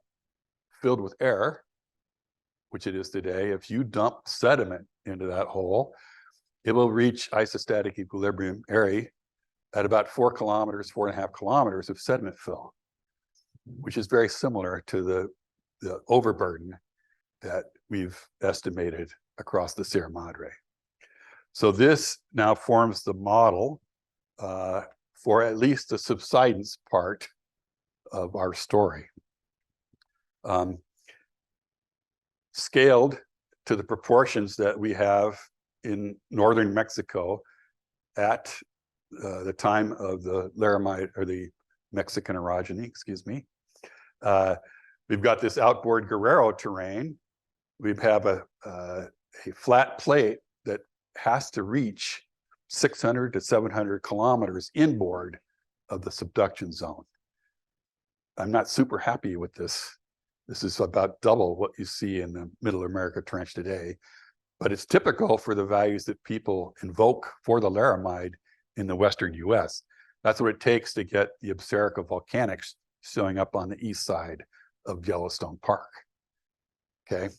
filled with air, which it is today. If you dump sediment into that hole, it will reach isostatic equilibrium area at about 4 kilometers, 4.5 kilometers of sediment fill, which is very similar to the overburden that we've estimated across the Sierra Madre. So this now forms the model for at least the subsidence part of our story. Scaled to the proportions that we have in northern Mexico at the time of the Laramide, or the Mexican Orogeny, excuse me. We've got this outboard Guerrero Terrane. We have a flat plate that has to reach 600 to 700 kilometers inboard of the subduction zone. I'm not super happy with this. This is about double what you see in the Middle America Trench today, but it's typical for the values that people invoke for the Laramide in the Western US. That's what it takes to get the Absarica volcanics showing up on the east side of Yellowstone Park. Okay,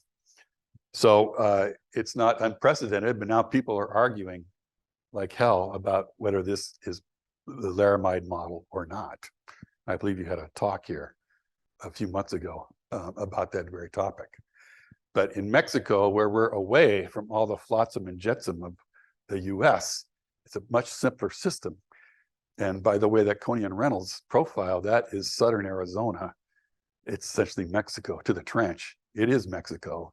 so it's not unprecedented, but now people are arguing like hell about whether this is the Laramide model or not. I believe you had a talk here a few months ago about that very topic. But in Mexico, where we're away from all the flotsam and jetsam of the US, it's a much simpler system. And by the way that Coney and Reynolds profile, that is southern Arizona. It's essentially Mexico to the trench. It is Mexico.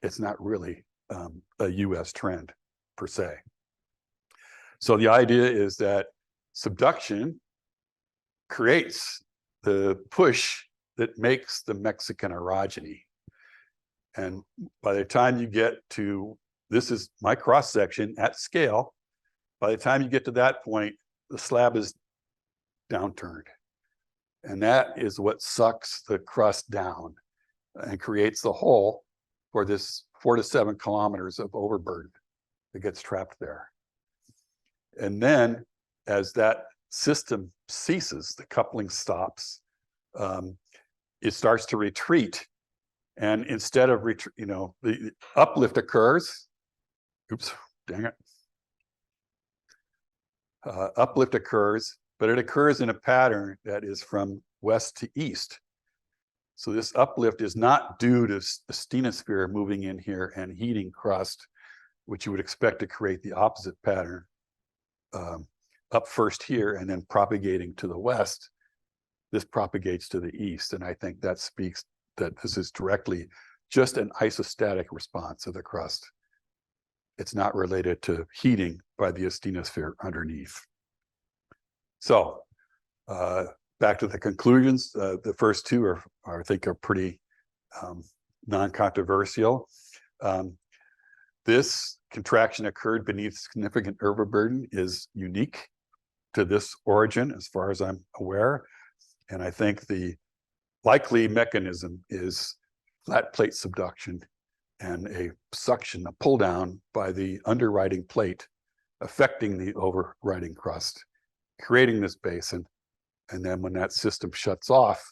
It's not really a US trend per se. So the idea is that subduction creates the push that makes the Mexican orogeny. And by the time you get to, this is my cross section at scale, by the time you get to that point, the slab is downturned. And that is what sucks the crust down and creates the hole for this 4 to 7 kilometers of overburden that gets trapped there. And then as that system ceases, the coupling stops, it starts to retreat. And instead of, the uplift occurs. Oops, dang it. Uplift occurs, but it occurs in a pattern that is from west to east. So this uplift is not due to the stenosphere moving in here and heating crust, which you would expect to create the opposite pattern, up first here and then propagating to the west. This propagates to the east. And I think that speaks that this is directly just an isostatic response of the crust. It's not related to heating by the asthenosphere underneath. So back to the conclusions. The first two are I think are pretty non-controversial. This contraction occurred beneath significant overburden is unique to this origin as far as I'm aware. And I think the likely mechanism is flat plate subduction and a suction, a pull down by the underwriting plate, affecting the overriding crust, creating this basin. And then when that system shuts off,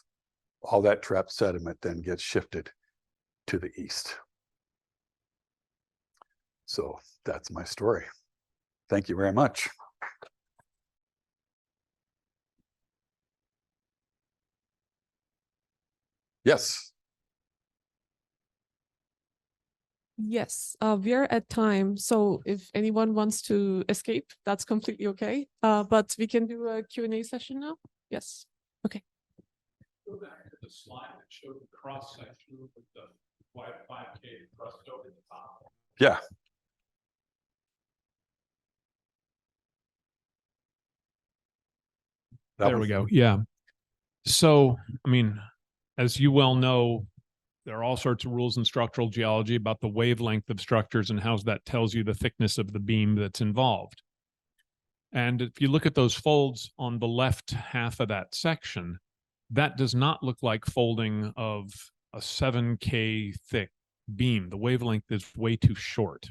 all that trapped sediment then gets shifted to the east. So that's my story. Thank you very much. Yes. Yes, we're at time. So if anyone wants to escape, that's completely okay. But we can do a Q&A session now. Yes. Okay. Go back to the slide that showed the cross section with the 5K crust over the top. Yeah. There we go. Yeah. So, I mean, as you well know, there are all sorts of rules in structural geology about the wavelength of structures and how that tells you the thickness of the beam that's involved. And if you look at those folds on the left half of that section, that does not look like folding of a 7K thick beam. The wavelength is way too short.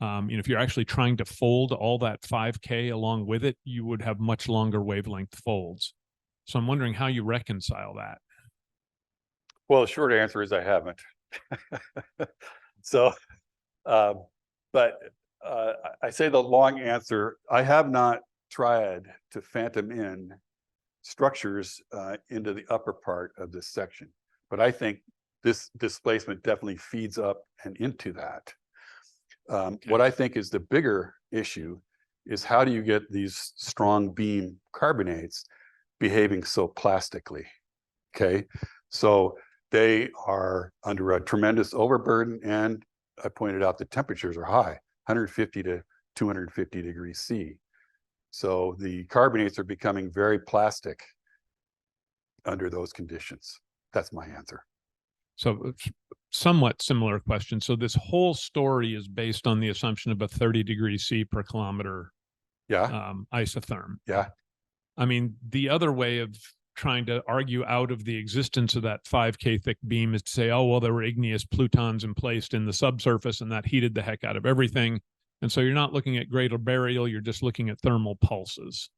If you're actually trying to fold all that 5K along with it, you would have much longer wavelength folds. So I'm wondering how you reconcile that. Well, the short answer is I haven't. So, but I say the long answer, I have not tried to phantom in structures into the upper part of this section, but I think this displacement definitely feeds up and into that. What I think is the bigger issue is how do you get these strong beam carbonates behaving so plastically? Okay, so they are under a tremendous overburden, and I pointed out the temperatures are high, 150 to 250 degrees C. So the carbonates are becoming very plastic under those conditions. That's my answer. So somewhat similar question. So this whole story is based on the assumption of a 30 degrees C per kilometer isotherm. Yeah. I mean, the other way of trying to argue out of the existence of that 5K thick beam is to say, oh, well, there were igneous plutons emplaced in the subsurface and that heated the heck out of everything. And so you're not looking at greater burial, you're just looking at thermal pulses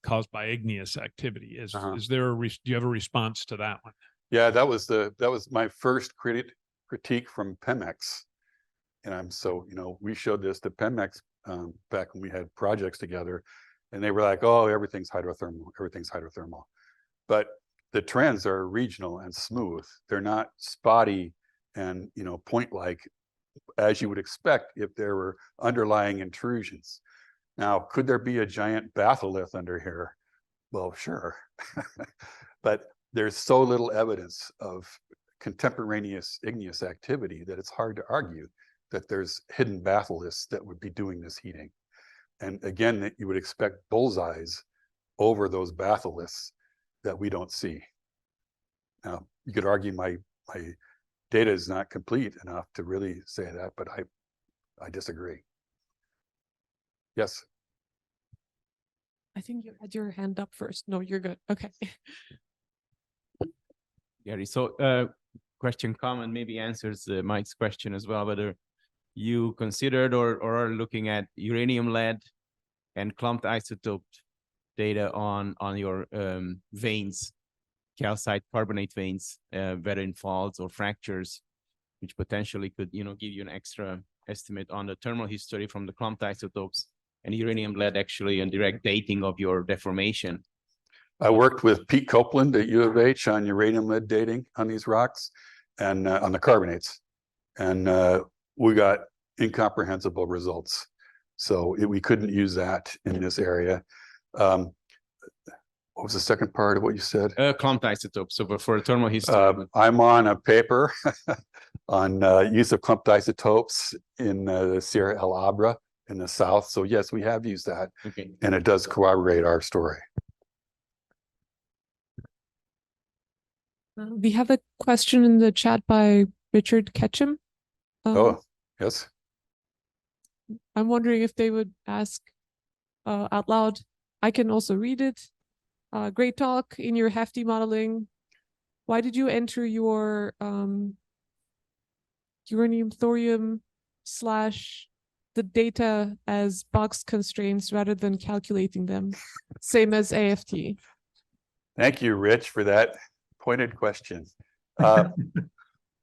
caused by igneous activity. Is there do you have a response to that one? Yeah, that was my first critique from Pemex. And we showed this to Pemex back when we had projects together, and they were like, oh, everything's hydrothermal. But the trends are regional and smooth. They're not spotty and point-like as you would expect if there were underlying intrusions. Now, could there be a giant batholith under here? Well, sure. But there's so little evidence of contemporaneous igneous activity that it's hard to argue that there's hidden batholiths that would be doing this heating. And again, that you would expect bullseyes over those batholiths that we don't see. Now, you could argue my data is not complete enough to really say that, but I disagree. Yes. I think you had your hand up first. No, you're good. Okay. Gary, so question comment maybe answers Mike's question as well, whether you considered or are looking at uranium lead and clumped isotope data on your veins calcite carbonate veins, whether in faults or fractures, which potentially could, give you an extra estimate on the thermal history from the clumped isotopes and uranium lead, actually, and direct dating of your deformation. I worked with Pete Copeland at U of H on uranium lead dating on these rocks and on the carbonates. And we got incomprehensible results. So we couldn't use that in this area. What was the second part of what you said? Clumped isotopes. So for thermal history. I'm on a paper on use of clumped isotopes in the Sierra El Abra in the south. So yes, we have used that. Okay. And it does corroborate our story. We have a question in the chat by Richard Ketchum. Oh, yes. I'm wondering if they would ask out loud. I can also read it. Great talk in your hefty modeling. Why did you enter your uranium thorium / the data as box constraints rather than calculating them? Same as AFT. Thank you, Rich, for that pointed question.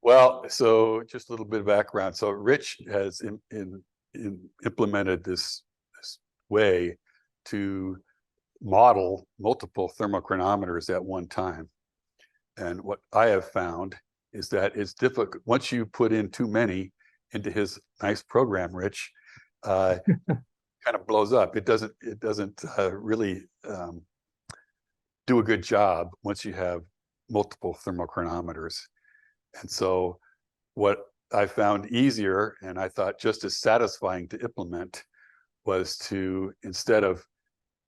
Well, so just a little bit of background. So Rich has implemented this way to model multiple thermochronometers at one time. And what I have found is that it's difficult once you put in too many into his nice program, Rich, kind of blows up. It doesn't really do a good job once you have multiple thermochronometers. And so what I found easier, and I thought just as satisfying to implement, was to, instead of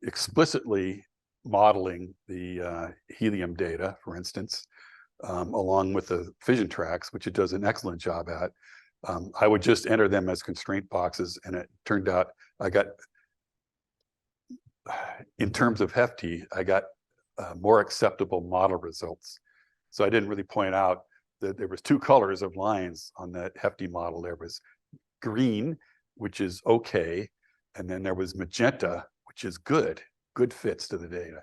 explicitly modeling the helium data, for instance, along with the fission tracks, which it does an excellent job at, I would just enter them as constraint boxes. And it turned out I got, in terms of Hefty, I got more acceptable model results. So I didn't really point out that there was two colors of lines on that Hefty model. There was green, which is okay, and then there was magenta, which is good fits to the data.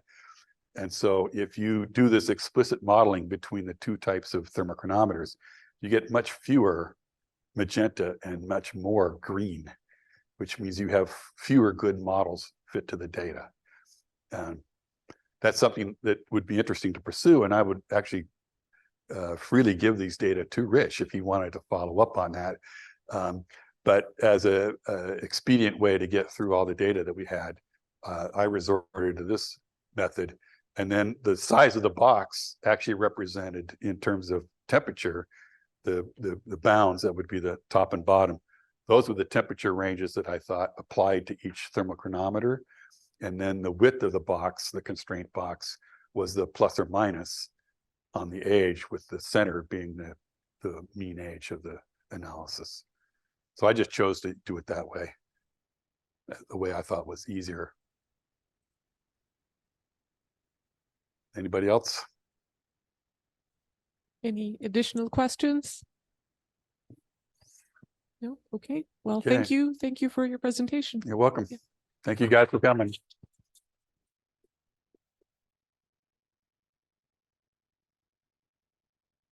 And so if you do this explicit modeling between the two types of thermochronometers, you get much fewer magenta and much more green, which means you have fewer good models fit to the data. And that's something that would be interesting to pursue. And I would actually freely give these data to Rich if he wanted to follow up on that. But as a expedient way to get through all the data that we had, I resorted to this method. And then the size of the box actually represented, in terms of temperature, the bounds that would be the top and bottom. Those were the temperature ranges that I thought applied to each thermochronometer. And then the width of the box, the constraint box, was the plus or minus on the age, with the center being the mean age of the analysis. So I just chose to do it that way, the way I thought was easier. Anybody else? Any additional questions? No? Okay. Well, Okay. thank you. Thank you for your presentation. You're welcome. Yeah. Thank you guys for coming.